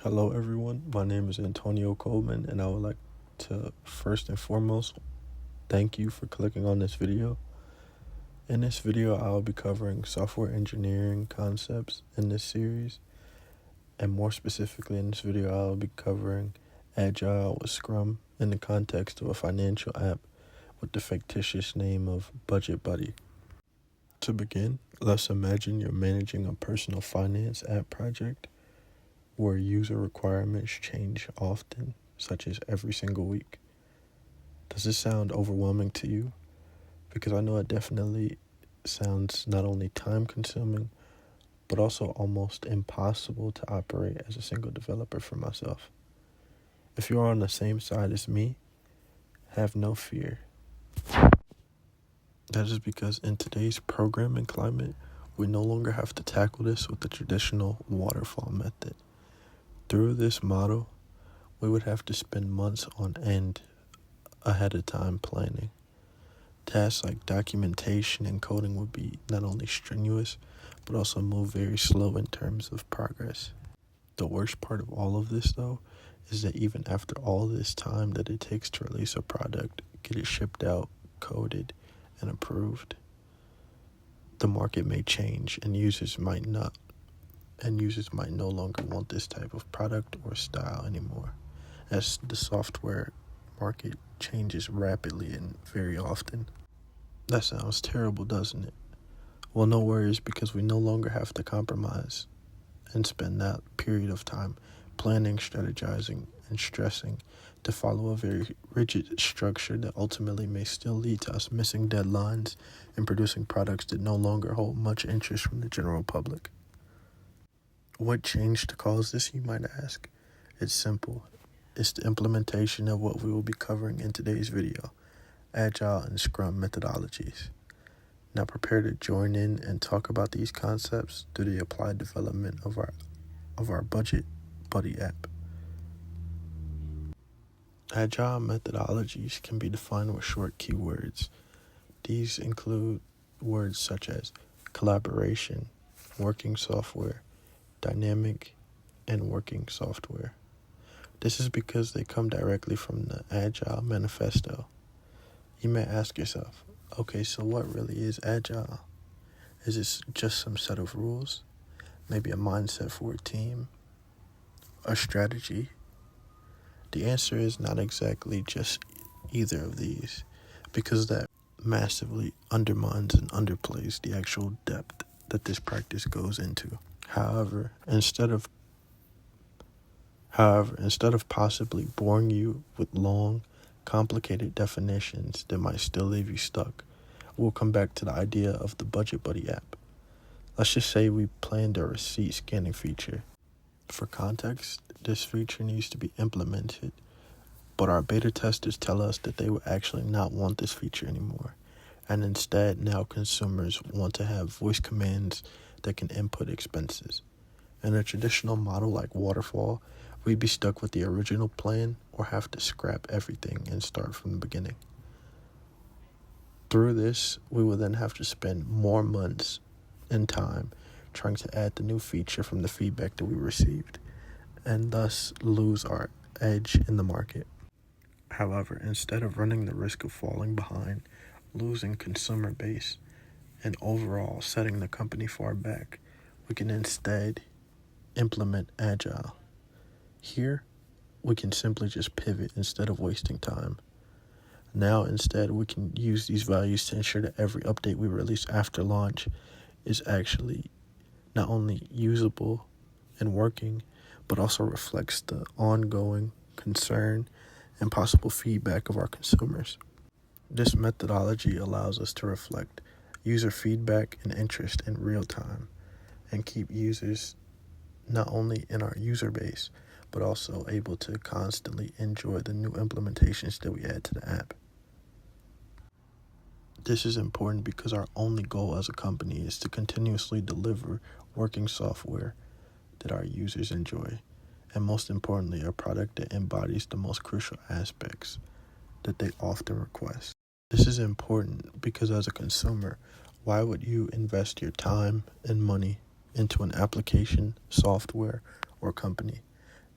Hello, everyone. My name is Antonio Coleman, and I would like to first and foremost thank you for clicking on this video. In this video, I will be covering software engineering concepts in this series, and more specifically, in this video, I will be covering Agile with Scrum in the context of a financial app with the fictitious name of BudgetBuddy. To begin, let's imagine you're managing a personal finance app project where user requirements change often, such as every single week. Does this sound overwhelming to you? Because I know it definitely sounds not only time consuming, but also almost impossible to operate as a single developer for myself. If you're on the same side as me, have no fear. That is because in today's programming climate, we no longer have to tackle this with the traditional waterfall method. Through this model, we would have to spend months on end ahead of time planning. Tasks like documentation and coding would be not only strenuous, but also move very slow in terms of progress. The worst part of all of this, though, is that even after all this time that it takes to release a product, get it shipped out, coded, and approved, the market may change and users might no longer want this type of product or style anymore, as the software market changes rapidly and very often. That sounds terrible, doesn't it? Well, no worries, because we no longer have to compromise and spend that period of time planning, strategizing, and stressing to follow a very rigid structure that ultimately may still lead to us missing deadlines and producing products that no longer hold much interest from the general public. What changed to cause this, you might ask? It's simple. It's the implementation of what we will be covering in today's video: Agile and Scrum methodologies. Now prepare to join in and talk about these concepts through the applied development of our BudgetBuddy app. Agile methodologies can be defined with short keywords. These include words such as collaboration, working software, dynamic, and working software. This is because they come directly from the Agile manifesto. You may ask yourself, okay, so what really is Agile? Is this just some set of rules? Maybe a mindset for a team? A strategy? The answer is not exactly just either of these, because that massively undermines and underplays the actual depth that this practice goes into. However, instead of possibly boring you with long, complicated definitions that might still leave you stuck, we'll come back to the idea of the BudgetBuddy app. Let's just say we planned a receipt scanning feature. For context, this feature needs to be implemented, but our beta testers tell us that they would actually not want this feature anymore, and instead now consumers want to have voice commands that can input expenses. In a traditional model like waterfall, we'd be stuck with the original plan or have to scrap everything and start from the beginning. Through this, we will then have to spend more months and time trying to add the new feature from the feedback that we received, and thus lose our edge in the market. However, instead of running the risk of falling behind, losing consumer base, and overall setting the company far back, we can instead implement Agile. Here, we can simply just pivot instead of wasting time. Now, instead, we can use these values to ensure that every update we release after launch is actually not only usable and working, but also reflects the ongoing concern and possible feedback of our consumers. This methodology allows us to reflect user feedback and interest in real time and keep users not only in our user base, but also able to constantly enjoy the new implementations that we add to the app. This is important because our only goal as a company is to continuously deliver working software that our users enjoy, and most importantly, a product that embodies the most crucial aspects that they often request. This is important because as a consumer, why would you invest your time and money into an application, software, or company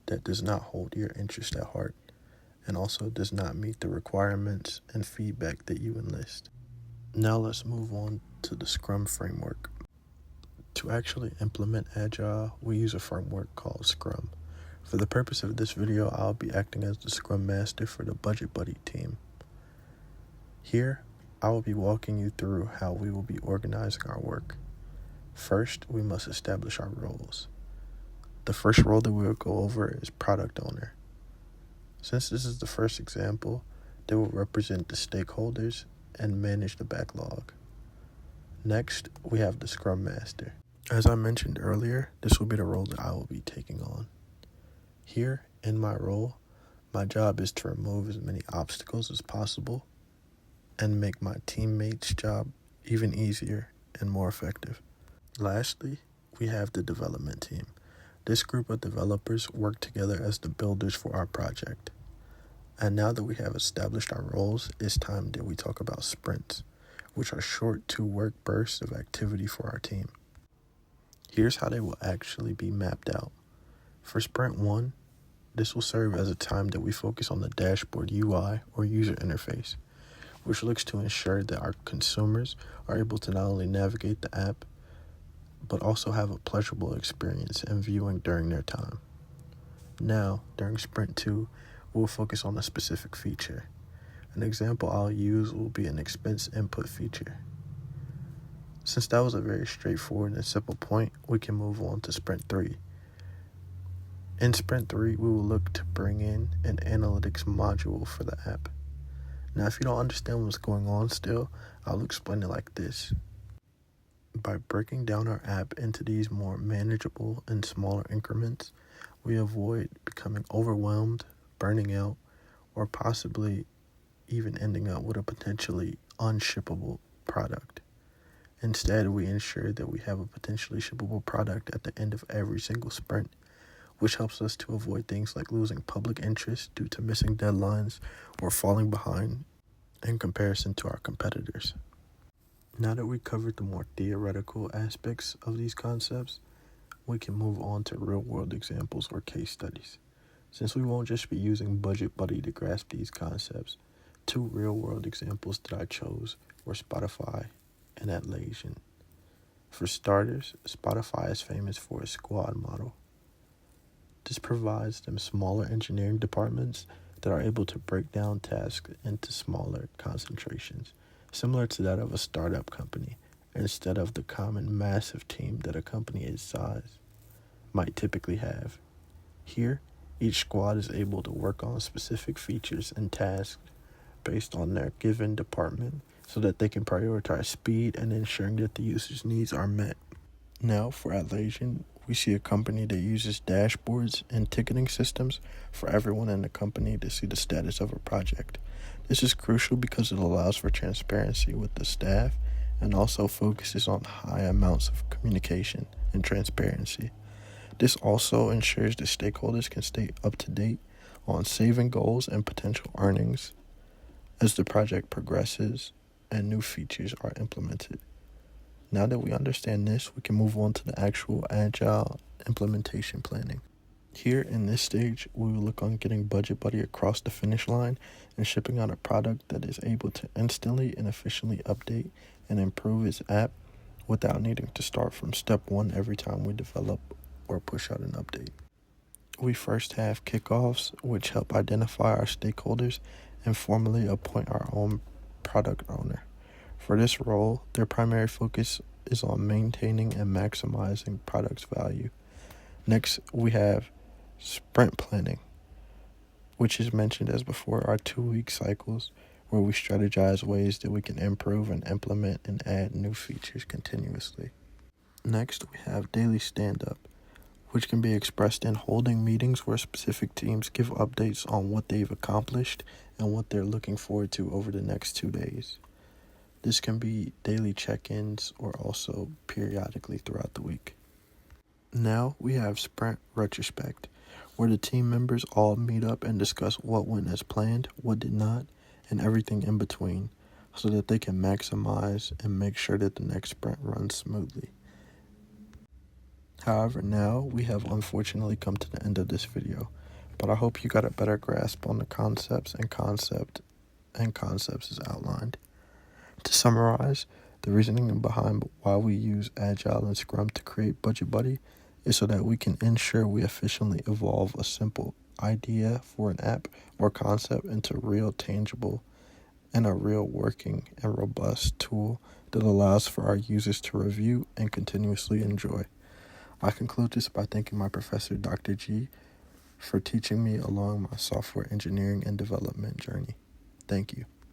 that does not hold your interest at heart and also does not meet the requirements and feedback that you enlist. Now let's move on to the Scrum framework. To actually implement Agile, we use a framework called Scrum. For the purpose of this video, I'll be acting as the Scrum Master for the BudgetBuddy team. Here, I will be walking you through how we will be organizing our work. First, we must establish our roles. The first role that we will go over is Product Owner. Since this is the first example, they will represent the stakeholders and manage the backlog. Next, we have the Scrum Master. As I mentioned earlier, this will be the role that I will be taking on. Here, in my role, my job is to remove as many obstacles as possible and make my teammates' job even easier and more effective. Lastly, we have the development team. This group of developers work together as the builders for our project. And now that we have established our roles, it's time that we talk about sprints, which are short 2-work bursts of activity for our team. Here's how they will actually be mapped out. For Sprint 1, this will serve as a time that we focus on the dashboard UI or user interface, which looks to ensure that our consumers are able to not only navigate the app, but also have a pleasurable experience in viewing during their time. Now, during Sprint 2, we'll focus on a specific feature. An example I'll use will be an expense input feature. Since that was a very straightforward and simple point, we can move on to Sprint 3. In Sprint 3, we will look to bring in an analytics module for the app. Now, if you don't understand what's going on still, I'll explain it like this. By breaking down our app into these more manageable and smaller increments, we avoid becoming overwhelmed, burning out, or possibly even ending up with a potentially unshippable product. Instead, we ensure that we have a potentially shippable product at the end of every single sprint, which helps us to avoid things like losing public interest due to missing deadlines or falling behind in comparison to our competitors. Now that we covered the more theoretical aspects of these concepts, we can move on to real-world examples or case studies. Since we won't just be using BudgetBuddy to grasp these concepts, 2 real-world examples that I chose were Spotify and Atlassian. For starters, Spotify is famous for its squad model. This provides them smaller engineering departments that are able to break down tasks into smaller concentrations, similar to that of a startup company, instead of the common massive team that a company its size might typically have. Here, each squad is able to work on specific features and tasks based on their given department so that they can prioritize speed and ensuring that the user's needs are met. Now, for Atlassian, we see a company that uses dashboards and ticketing systems for everyone in the company to see the status of a project. This is crucial because it allows for transparency with the staff and also focuses on high amounts of communication and transparency. This also ensures that stakeholders can stay up to date on saving goals and potential earnings as the project progresses and new features are implemented. Now that we understand this, we can move on to the actual Agile implementation planning. Here in this stage, we will look on getting BudgetBuddy across the finish line and shipping out a product that is able to instantly and efficiently update and improve its app without needing to start from step 1 every time we develop or push out an update. We first have kickoffs, which help identify our stakeholders and formally appoint our own product owner. For this role, their primary focus is on maintaining and maximizing product's value. Next, we have sprint planning, which is mentioned as before, our 2-week cycles where we strategize ways that we can improve and implement and add new features continuously. Next, we have daily stand-up, which can be expressed in holding meetings where specific teams give updates on what they've accomplished and what they're looking forward to over the next 2 days. This can be daily check-ins or also periodically throughout the week. Now we have Sprint Retrospect, where the team members all meet up and discuss what went as planned, what did not, and everything in between, so that they can maximize and make sure that the next sprint runs smoothly. However, now we have unfortunately come to the end of this video, but I hope you got a better grasp on the concepts as outlined. To summarize, the reasoning behind why we use Agile and Scrum to create BudgetBuddy is so that we can ensure we efficiently evolve a simple idea for an app or concept into real tangible and a real working and robust tool that allows for our users to review and continuously enjoy. I conclude this by thanking my professor, Dr. G, for teaching me along my software engineering and development journey. Thank you.